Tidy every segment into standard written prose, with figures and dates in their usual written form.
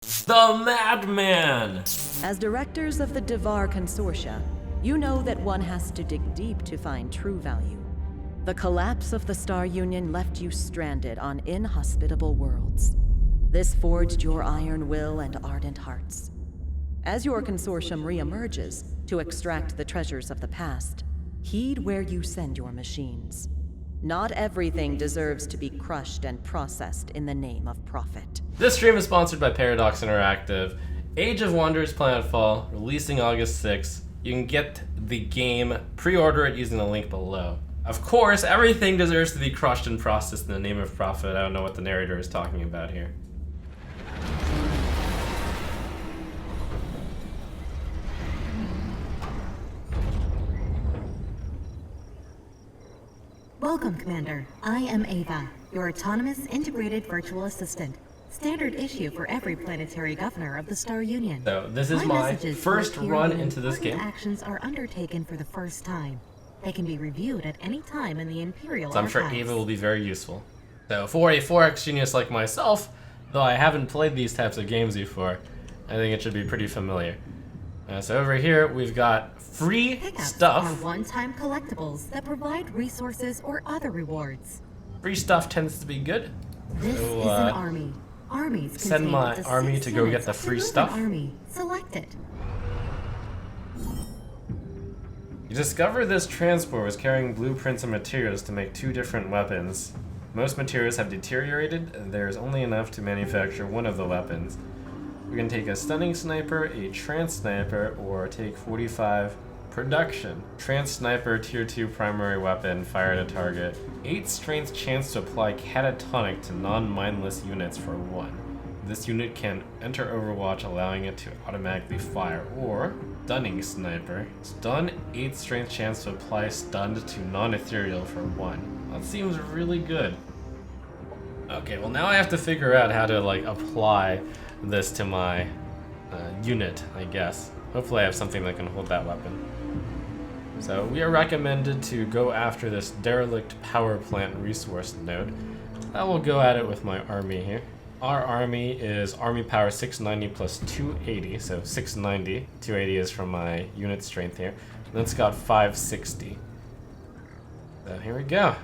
The Madman! As directors of the Devar Consortia, you know that one has to dig deep to find true value. The collapse of the Star Union left you stranded on inhospitable worlds. This forged your iron will and ardent hearts. As your consortium reemerges to extract the treasures of the past, heed where you send your machines. Not everything deserves to be crushed and processed in the name of profit. This stream is sponsored by Paradox Interactive. Age of Wonders Planetfall, releasing August 6th. You can get the game, pre-order it using the link below. Of course, everything deserves to be crushed and processed in the name of profit. I don't know what the narrator is talking about here. Welcome, Commander. I am Ava, your autonomous integrated virtual assistant. Standard issue for every planetary governor of the Star Union. So this is my first run into this game. Actions are undertaken for the first time. They can be reviewed at any time in the Imperial So I'm sure Archives. Ava will be very useful. So for a 4X genius like myself, though I haven't played these types of games before, I think it should be pretty familiar. So over here we've got free Pickups stuff. are one-time collectibles that provide resources or other rewards. Free stuff tends to be good. This So, is an army. Armies send contain my up to army 6 to go get units the to free move an stuff. Army. Select it. You discover this transport was carrying blueprints and materials to make 2 different weapons. Most materials have deteriorated, and there is only enough to manufacture one of the weapons. We can take a stunning sniper, a trance sniper, or take 45 production. Trance sniper, tier 2 primary weapon, fire at a target. 8 strength chance to apply catatonic to non-mindless units for 1. This unit can enter Overwatch, allowing it to automatically fire. Or stunning sniper, stun, 8 strength chance to apply stunned to non-ethereal for 1. That seems really good. Okay, well now I have to figure out how to apply this to my unit, I guess. Hopefully I have something that can hold that weapon. So we are recommended to go after this derelict power plant resource node. I will go at it with my army here. Our army is army power 690 plus 280, so 690. 280 is from my unit strength here. And it's got 560. So here we go.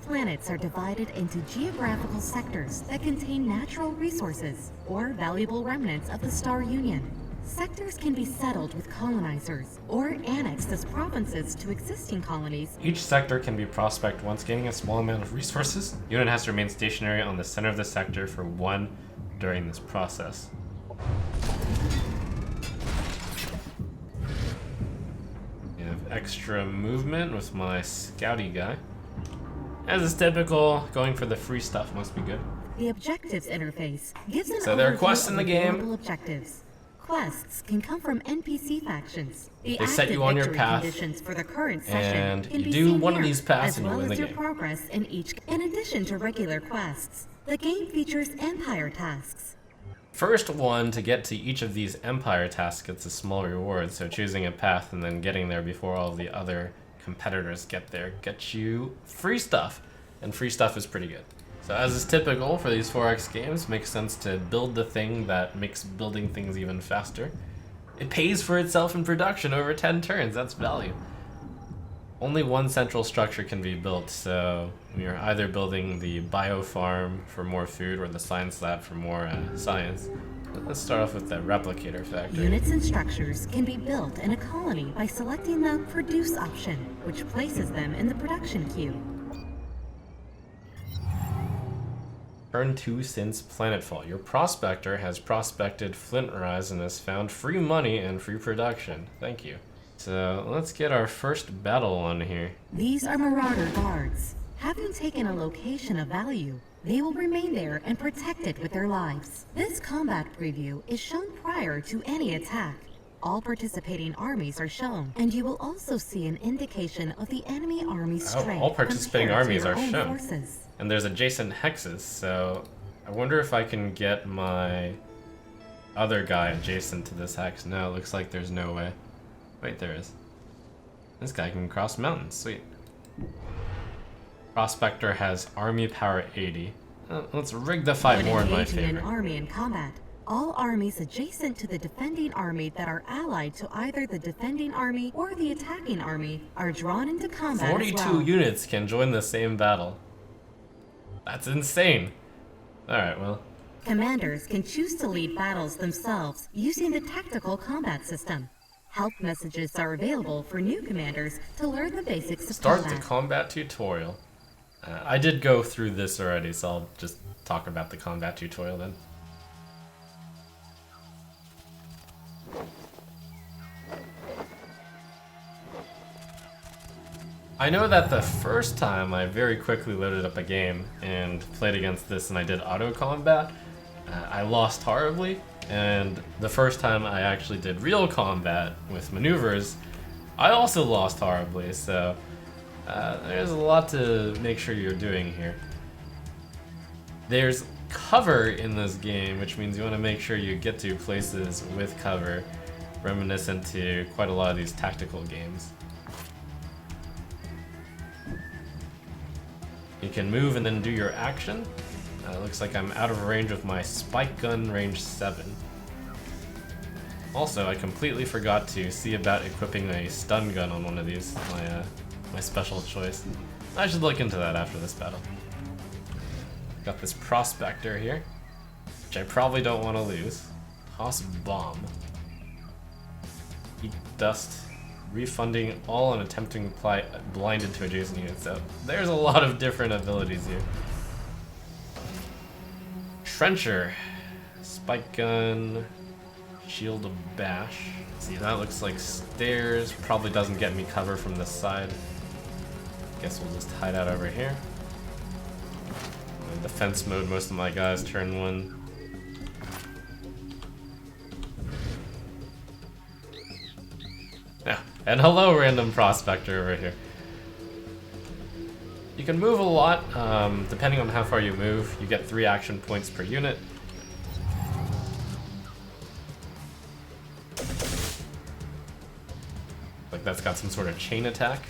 Planets are divided into geographical sectors that contain natural resources or valuable remnants of the Star Union. Sectors can be settled with colonizers or annexed as provinces to existing colonies. Each sector can be prospect once gaining a small amount of resources. The unit has to remain stationary on the center of the sector for 1 during this process. You have extra movement with my scouty guy. As is typical, going for the free stuff must be good. The objectives interface gives an So there are overview quests in of the game. available objectives. Quests can come from NPC factions. The They set active you on your victory path, conditions for the current session and can you be do seen one of here, these paths as and you well win as the your game. progress in each. In addition to regular quests, the game features Empire tasks. First one to get to each of these Empire tasks gets a small reward, so choosing a path and then getting there before all the other competitors get there gets you free stuff, and free stuff is pretty good. So as is typical for these 4X games, makes sense to build the thing that makes building things even faster. It pays for itself in production over 10 turns, that's value. Only one central structure can be built, so we are either building the biofarm for more food or the science lab for more science. Let's start off with the replicator factory. Units and structures can be built in a colony by selecting the Produce option, which places them in the production queue. Turn 2 since Planetfall. Your prospector has prospected Flint Rise and has found free money and free production. Thank you. So let's get our first battle on here. These are Marauder Guards. Having taken a location of value, they will remain there and protect it with their lives. This combat preview is shown prior to any attack. All participating armies are shown, and you will also see an indication of the enemy army's strength. All participating compared to armies your are own shown. forces. And there's adjacent hexes, so I wonder if I can get my other guy adjacent to this hex. No, it looks like there's no way. Wait, there is. This guy can cross mountains, sweet. Prospector has army power 80. Let's rig the fight When more in my engaging an favor. army in combat, all armies adjacent to the defending army that are allied to either the defending army or the attacking army are drawn into combat 42 as well. units can join the same battle. That's insane. Alright, well. Commanders can choose to lead battles themselves using the tactical combat system. Help messages are available for new commanders to learn the basics of Start the combat. combat tutorial. I did go through this already, so I'll just talk about the combat tutorial then. I know that the first time I very quickly loaded up a game and played against this and I did auto combat, I lost horribly, and the first time I actually did real combat with maneuvers, I also lost horribly, so there's a lot to make sure you're doing here. There's cover in this game, which means you want to make sure you get to places with cover, reminiscent to quite a lot of these tactical games. You can move and then do your action. Looks like I'm out of range with my spike gun range 7. Also, I completely forgot to see about equipping a stun gun on one of these, my special choice. I should look into that after this battle. Got this prospector here, which I probably don't want to lose. Toss bomb. Eat dust. Refunding all and attempting to apply blinded to adjacent units. So there's a lot of different abilities here. Trencher. Spike gun. Shield of bash. See, that looks like stairs. Probably doesn't get me cover from this side. Guess we'll just hide out over here. In defense mode, most of my guys turn 1. Yeah, and hello, random prospector over here. You can move a lot, depending on how far you move. You get 3 action points per unit. Like that's got some sort of chain attack.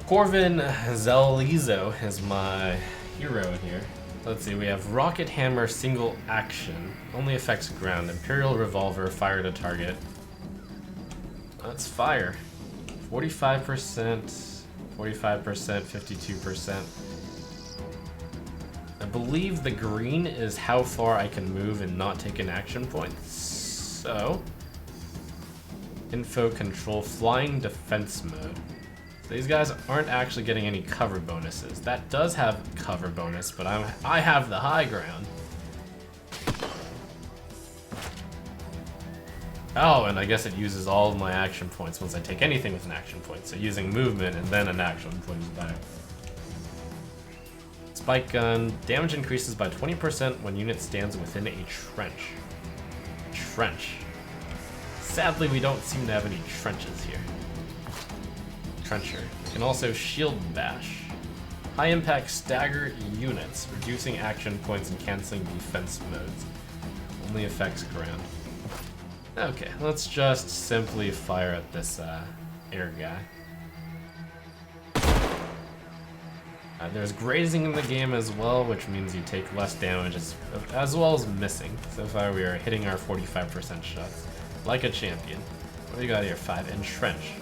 Corvin Zelizo is my hero here. Let's see, we have Rocket Hammer single action. Only affects ground. Imperial Revolver, fire to target. Let's fire. 45%, 45%, 52%. I believe the green is how far I can move and not take an action point. So, info control, flying defense mode. These guys aren't actually getting any cover bonuses. That does have cover bonus, but I have the high ground. Oh, and I guess it uses all of my action points once I take anything with an action point. So using movement and then an action point is better. Spike gun. Damage increases by 20% when unit stands within a trench. Trench. Sadly, we don't seem to have any trenches here. Trencher. You can also shield bash. High impact stagger units, reducing action points and canceling defense modes. Only affects ground. Okay, let's just simply fire at this air guy. There's grazing in the game as well, which means you take less damage as well as missing. So far we are hitting our 45% shots. Like a champion. What do we got here? 5 entrench.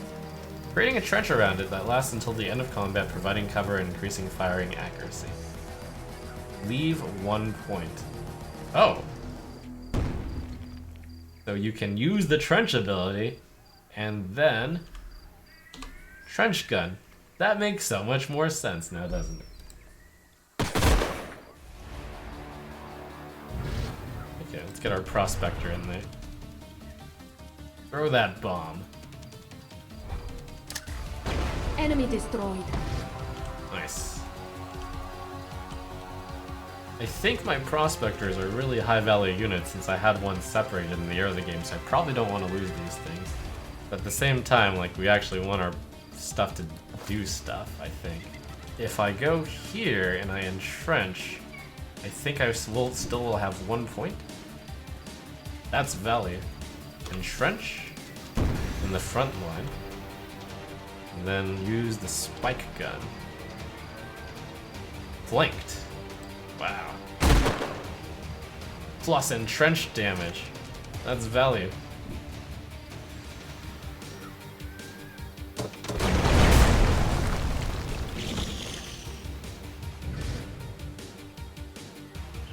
Creating a trench around it that lasts until the end of combat, providing cover and increasing firing accuracy. Leave 1 point. Oh! So you can use the trench ability, and then trench gun. That makes so much more sense now, doesn't it? Okay, let's get our prospector in there. Throw that bomb. Enemy destroyed. Nice. I think my prospectors are really high value units since I had one separated in the early game, so I probably don't want to lose these things. But at the same time, like, we actually want our stuff to do stuff, I think. If I go here and I entrench, I think I still will have 1 point. That's value. Entrench in the front line. And then use the spike gun. Flanked. Wow. Plus entrenched damage. That's value.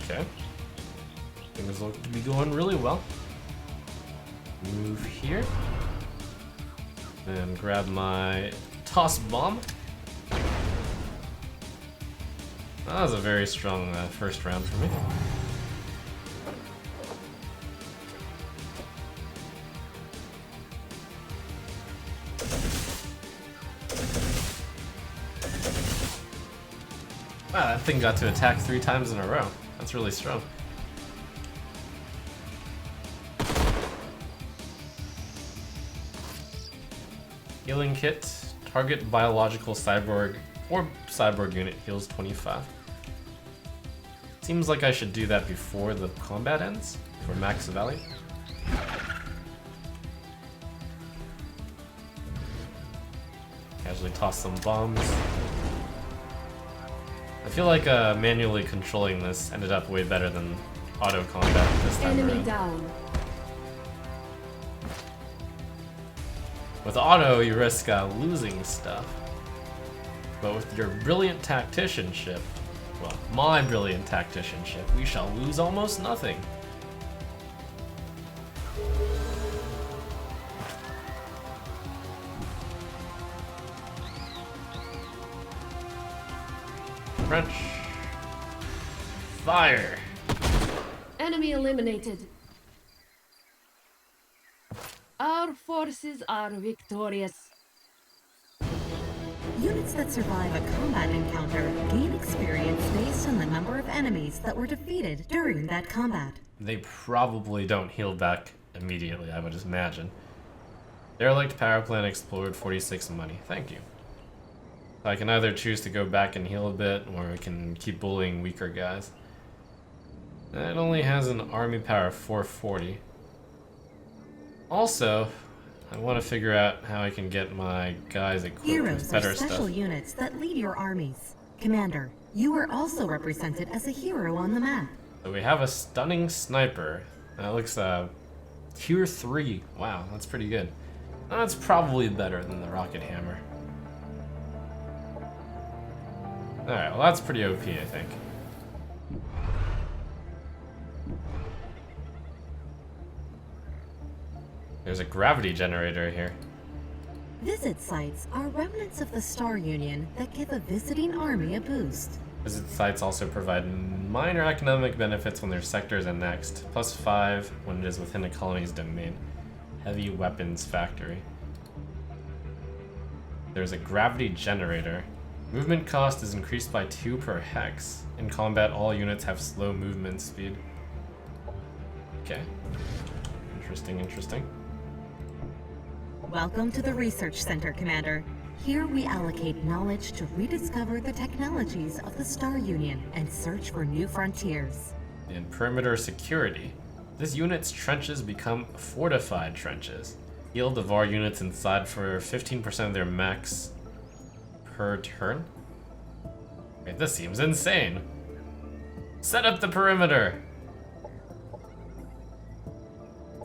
Okay. Things look to be going really well. Move here. And grab my toss bomb. That was a very strong first round for me. Wow, that thing got to attack 3 times in a row. That's really strong. Healing kit. Target biological cyborg or cyborg unit heals 25. Seems like I should do that before the combat ends for max value. Casually toss some bombs. I feel like manually controlling this ended up way better than auto combat this time Enemy around. down. With auto, you risk losing stuff. But with your brilliant tacticianship, well, my brilliant tacticianship, we shall lose almost nothing. French. Fire. Enemy eliminated. Our forces are victorious. Units that survive a combat encounter gain experience based on the number of enemies that were defeated during that combat. They probably don't heal back immediately, I would imagine. Derelict power plant explored, 46 money. Thank you. I can either choose to go back and heal a bit, or we can keep bullying weaker guys. It only has an army power of 440. Also, I want to figure out how I can get my guys equipped with Heroes better are special stuff. units that lead your armies. Commander, you are also represented as a hero on the map. So we have a stunning sniper. That looks tier 3. Wow, that's pretty good. That's probably better than the rocket hammer. Alright, well that's pretty OP, I think. There's a gravity generator here. Visit sites are remnants of the Star Union that give a visiting army a boost. Visit sites also provide minor economic benefits when their sector is annexed, +5 when it is within a colony's domain. Heavy weapons factory. There's a gravity generator. Movement cost is increased by 2 per hex. In combat, all units have slow movement speed. Okay. Interesting, interesting. Welcome to the Research Center, Commander. Here we allocate knowledge to rediscover the technologies of the Star Union and search for new frontiers. In perimeter security, this unit's trenches become fortified trenches. Heal Devar units inside for 15% of their max per turn. Wait, this seems insane. Set up the perimeter.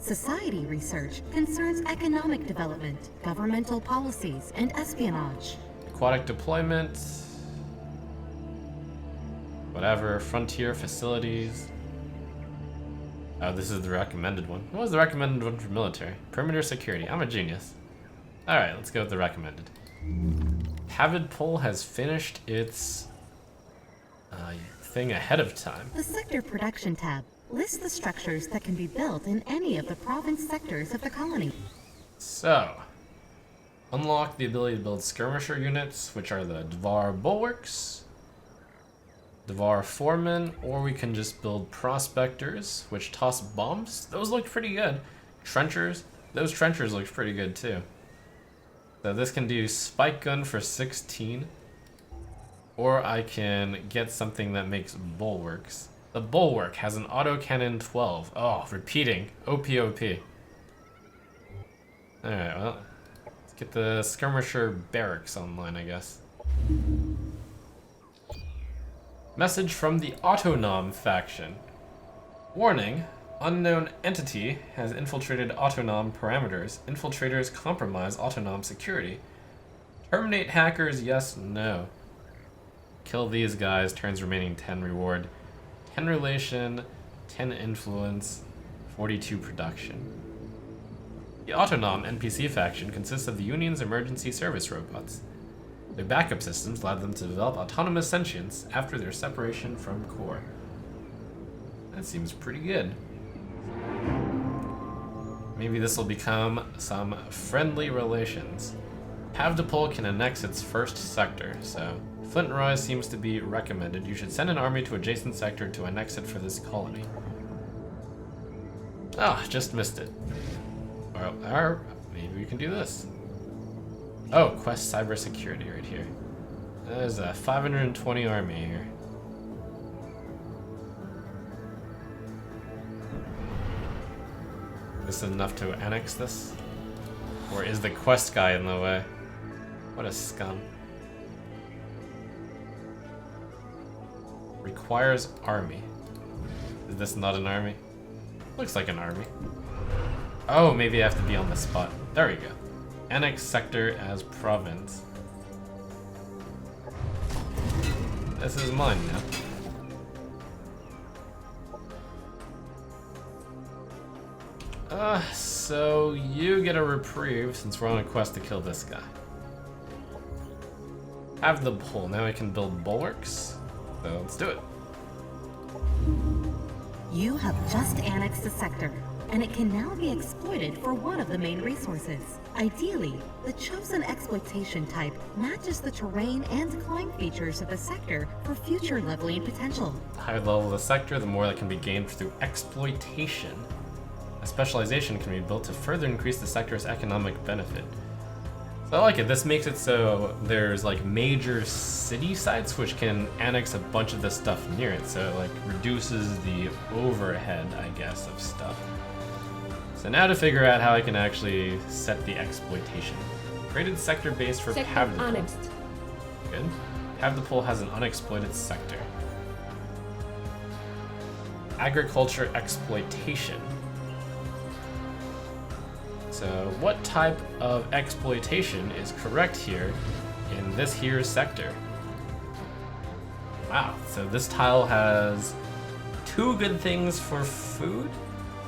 Society research concerns economic development, governmental policies, and espionage. Aquatic deployment. Whatever. Frontier facilities. Oh, this is the recommended one. What was the recommended one for military? Perimeter security. I'm a genius. Alright, let's go with the recommended. Pavid Pole has finished its thing ahead of time. The Sector Production tab lists the structures that can be built in any of the province sectors of the colony. So, unlock the ability to build skirmisher units, which are the Devar Bulwarks, Devar Foremen, or we can just build prospectors, which toss bombs. Those look pretty good. Trenchers, those trenchers look pretty good too. So this can do spike gun for 16, or I can get something that makes bulwarks. The bulwark has an autocannon 12. Oh, repeating. OP. Alright, well, let's get the skirmisher barracks online, I guess. Message from the Autonom faction. Warning, unknown entity has infiltrated Autonom parameters. Infiltrators compromise Autonom security. Terminate hackers, yes, no. Kill these guys, turns remaining 10 reward. 10 relation, 10 influence, 42 production. The Autonom NPC faction consists of the Union's emergency service robots. Their backup systems allowed them to develop autonomous sentience after their separation from core. That seems pretty good. Maybe this will become some friendly relations. Havdepol can annex its first sector, so Flint and Roy seems to be recommended. You should send an army to adjacent sector to annex it for this colony. Ah, just missed it. Or maybe we can do this. Oh, quest cybersecurity right here. There's a 520 army here. This is enough to annex this? Or is the quest guy in the way? What a scum. Requires army. Is this not an army? Looks like an army. Oh, maybe I have to be on the spot. There we go. Annex sector as province. This is mine now. So you get a reprieve since we're on a quest to kill this guy. Have the pull. Now we can build bulwarks. So let's do it. You have just annexed a sector, and it can now be exploited for one of the main resources. Ideally, the chosen exploitation type matches the terrain and climb features of the sector for future leveling potential. The higher level of the sector, the more that can be gained through exploitation. A specialization can be built to further increase the sector's economic benefit. So I like it. This makes it so there's like major city sites which can annex a bunch of the stuff near it. So it like reduces the overhead, I guess, of stuff. So now to figure out how I can actually set the exploitation. Created sector base for Havdepol. Annexed. Good. Havdepol has an unexploited sector. Agriculture exploitation. So what type of exploitation is correct here in this here sector? Wow, so this tile has 2 good things for food?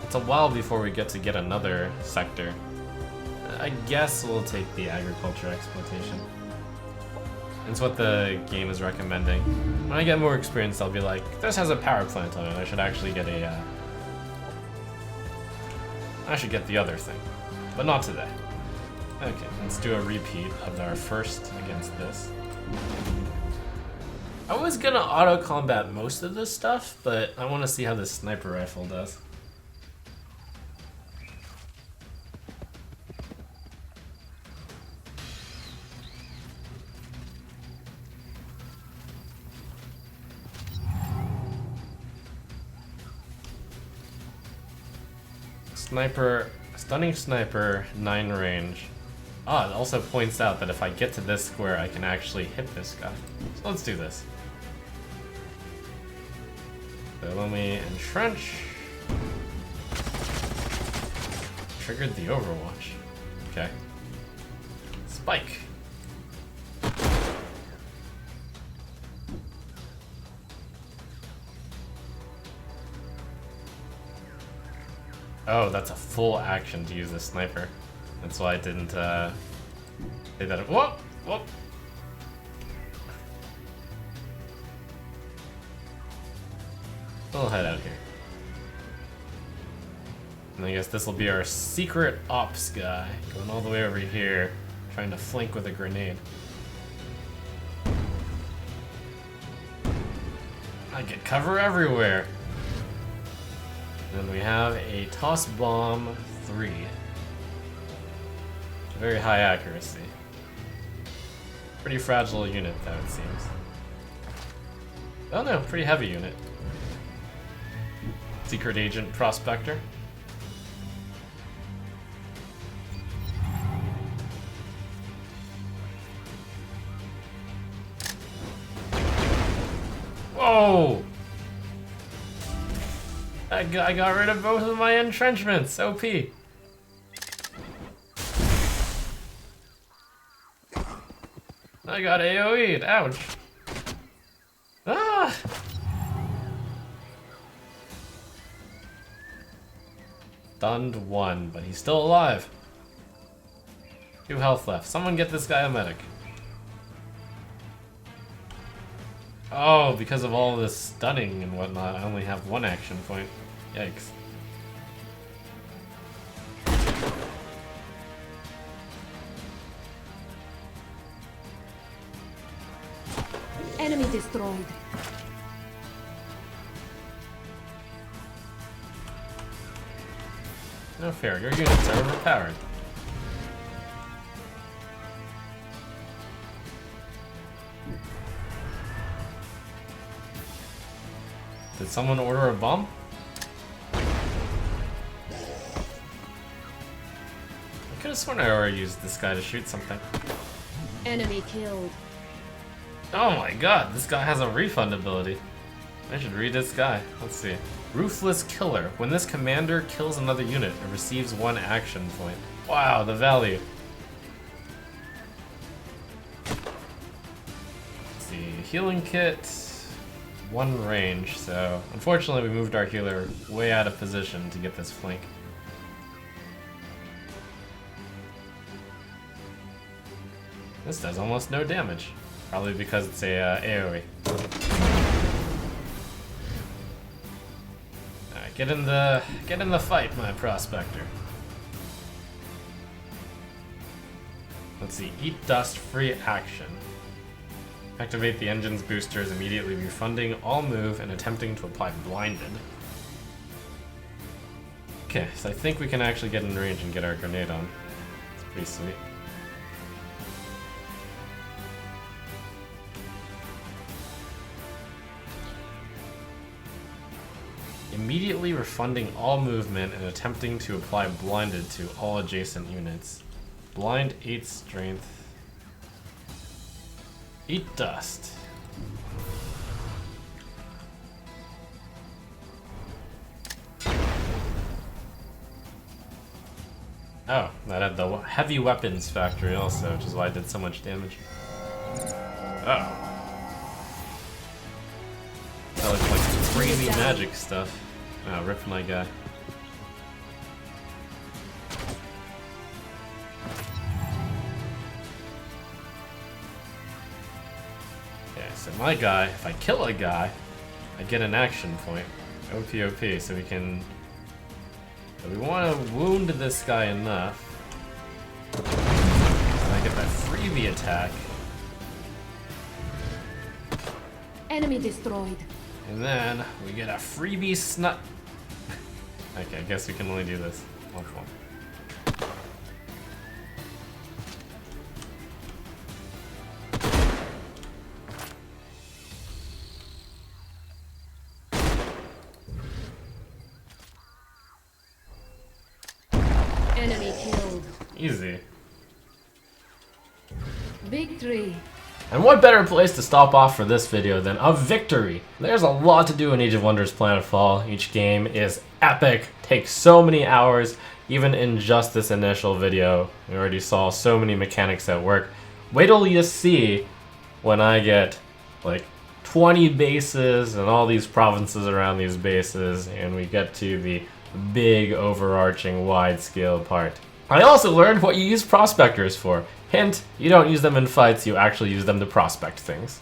It's a while before we get another sector. I guess we'll take the agriculture exploitation. It's what the game is recommending. When I get more experience, I'll be like, this has a power plant on it. I should actually get I should get the other thing. But not today. Okay, let's do a repeat of our first against this. I was gonna auto-combat most of this stuff, but I want to see how this sniper rifle does. Sniper, stunning sniper, 9 range. Ah, it also points out that if I get to this square, I can actually hit this guy. So let's do this. So let me entrench. Triggered the Overwatch. Okay. Spike. Oh, that's a full action to use a sniper. That's why I didn't say that. Whoop! Whoop! We'll head out here. And I guess this will be our secret ops guy, going all the way over here, trying to flank with a grenade. I get cover everywhere. Then we have a toss bomb 3. Very high accuracy. Pretty fragile unit though, it seems. Oh no, pretty heavy unit. Secret Agent Prospector. Whoa! I got rid of both of my entrenchments. OP. I got AoE'd. Ouch. Ah! Stunned 1, but he's still alive. 2 health left. Someone get this guy a medic. Oh, because of all this stunning and whatnot, I only have 1 action point. Yikes. Enemy destroyed. No fair, your units are overpowered. Did someone order a bomb? I could have sworn I already used this guy to shoot something. Enemy killed. Oh my god, this guy has a refund ability. I should read this guy. Let's see. Ruthless Killer. When this commander kills another unit, it receives 1 action point. Wow, the value. Let's see. Healing kit. 1 range, so unfortunately we moved our healer way out of position to get this flank. This does almost no damage. Probably because it's a AoE. Alright, get in the fight, my prospector. Let's see, eat dust, free action. Activate the engine's boosters, immediately refunding all move and attempting to apply blinded. Okay, so I think we can actually get in range and get our grenade on. It's pretty sweet. Immediately refunding all movement and attempting to apply blinded to all adjacent units. Blind 8 strength. Eat dust. Oh, that had the heavy weapons factory also, which is why I did so much damage. Oh. That looks like crazy magic stuff. Oh, rip my guy. Okay, so my guy, if I kill a guy, I get an action point. OP, so we can... So we want to wound this guy enough. So I get that freebie attack. Enemy destroyed. And then we get a freebie snut. Okay, I guess we can only do this once more. Enemy killed. Easy. Victory. And what better place to stop off for this video than a victory? There's a lot to do in Age of Wonders Planetfall. Each game is epic, takes so many hours. Even in just this initial video, we already saw so many mechanics at work. Wait till you see when I get like 20 bases and all these provinces around these bases, and we get to the big overarching wide-scale part. I also learned what you use prospectors for. Hint, you don't use them in fights, you actually use them to prospect things.